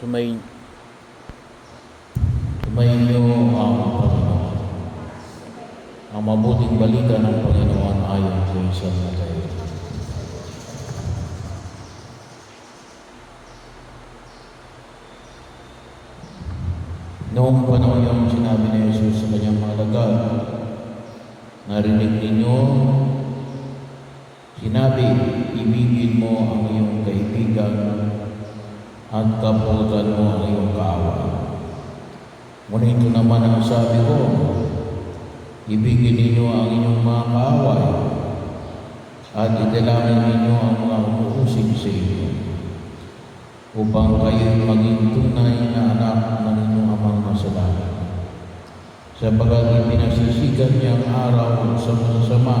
Sumayin niyo ang Panginoon. Ang mabuting balita ng Panginoon ayon kay San Mateo. Noong panahon yung sinabi ni Jesus sa kanyang mga alagad, narinig ninyo, sinabi, ibigin mo ang iyong kaibigan at kaputan mo ang iyong kaaway. Ngunit ito naman ang sabi ko, ibigin ninyo ang inyong mga kaaway at idalangin ninyo ang mga umuusig sa inyo upang kayo maging tunay na anak ng inyong amang nasa langit. Sapagkat ipinasisigan niya ang araw sa masasama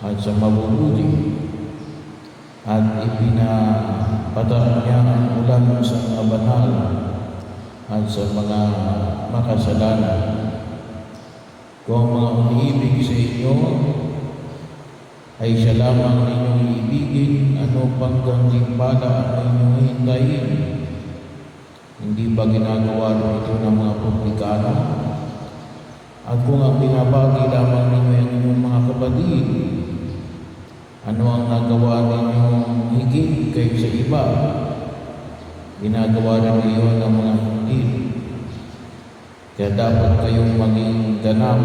at sa mabubuti at ipinapatak niya ang ulan sa mga banal at sa mga makasalanan. Kung ang mga umiibig sa inyo ay siya lamang ninyong ibigin, ano pang gantimpala ang inyong hintayin? Hindi ba ginagawa ito ng mga publikano? At kung ang binabagi lamang ninyo ang inyong mga kapatid, ano ang nagawa ninyong higit kaysa iba? Ginagawa rin niyo ng mga hindi. Kaya dapat kayong maging ganap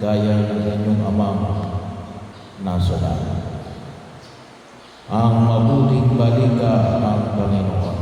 gaya ng inyong amang nasa langit. Ang mabuting balita ng Panginoon.